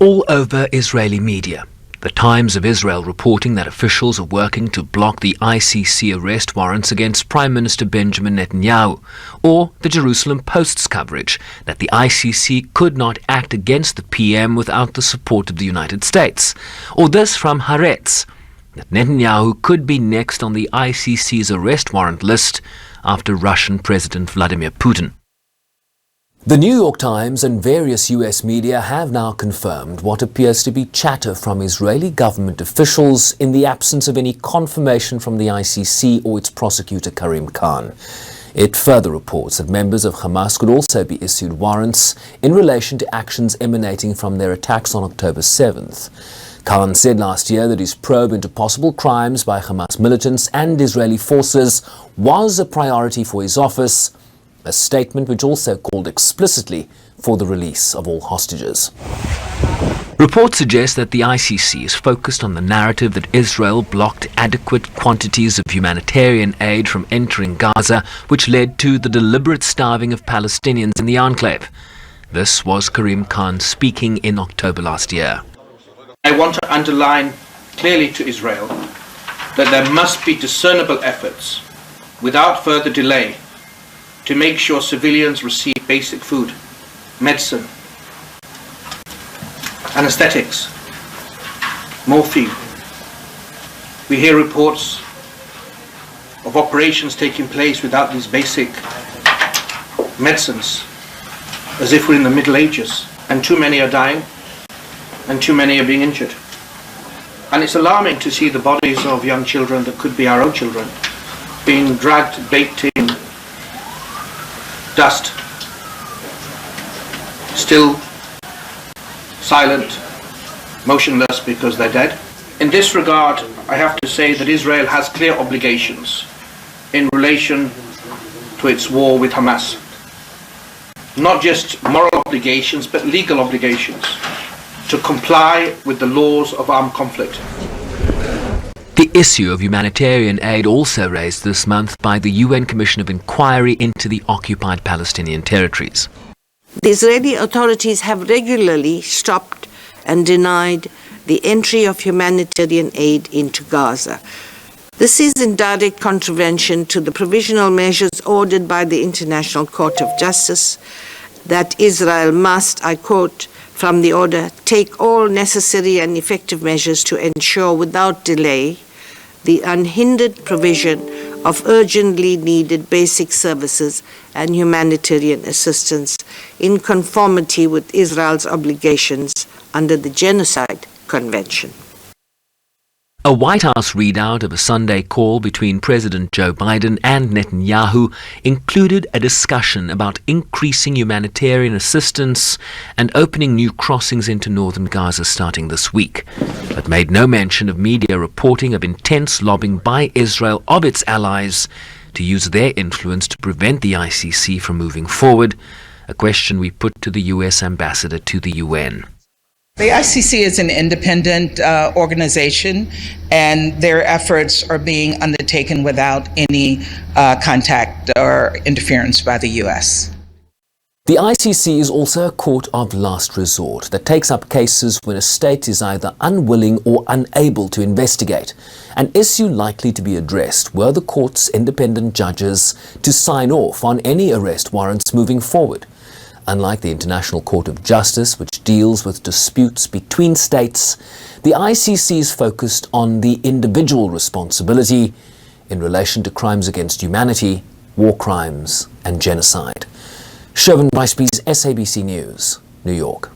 all over Israeli media. The Times of Israel reporting that officials are working to block the ICC arrest warrants against Prime Minister Benjamin Netanyahu, or the Jerusalem Post's coverage that the ICC could not act against the PM without the support of the United States, or this from Haaretz, that Netanyahu could be next on the ICC's arrest warrant list after Russian President Vladimir Putin. The New York Times and various US media have now confirmed what appears to be chatter from Israeli government officials in the absence of any confirmation from the ICC or its prosecutor Karim Khan. It further reports that members of Hamas could also be issued warrants in relation to actions emanating from their attacks on October 7th. Khan said last year that his probe into possible crimes by Hamas militants and Israeli forces was a priority for his office, a statement which also called explicitly for the release of all hostages. Reports suggest that the ICC is focused on the narrative that Israel blocked adequate quantities of humanitarian aid from entering Gaza, which led to the deliberate starving of Palestinians in the enclave. This was Karim Khan speaking in October last year. I want to underline clearly to Israel that there must be discernible efforts without further delay to make sure civilians receive basic food, medicine, anesthetics, morphine. We hear reports of operations taking place without these basic medicines, as if we're in the Middle Ages, and too many are dying and too many are being injured. And it's alarming to see the bodies of young children that could be our own children being dragged, baked in dust, still silent, motionless because they're dead. In this regard, I have to say that Israel has clear obligations in relation to its war with Hamas. Not just moral obligations, but legal obligations to comply with the laws of armed conflict. The issue of humanitarian aid also raised this month by the UN Commission of Inquiry into the occupied Palestinian territories. The Israeli authorities have regularly stopped and denied the entry of humanitarian aid into Gaza. This is in direct contravention to the provisional measures ordered by the International Court of Justice that Israel must, I quote from the order, take all necessary and effective measures to ensure without delay the unhindered provision of urgently needed basic services and humanitarian assistance in conformity with Israel's obligations under the Genocide Convention. A White House readout of a Sunday call between President Joe Biden and Netanyahu included a discussion about increasing humanitarian assistance and opening new crossings into northern Gaza starting this week, but made no mention of media reporting of intense lobbying by Israel of its allies to use their influence to prevent the ICC from moving forward, a question we put to the US ambassador to the UN. The ICC is an independent organization, and their efforts are being undertaken without any contact or interference by the U.S. The ICC is also a court of last resort that takes up cases when a state is either unwilling or unable to investigate, an issue likely to be addressed were the court's independent judges to sign off on any arrest warrants moving forward. Unlike the International Court of Justice, which deals with disputes between states, the ICC is focused on the individual responsibility in relation to crimes against humanity, war crimes, and genocide. Sherwin Bryce-Pease, SABC News, New York.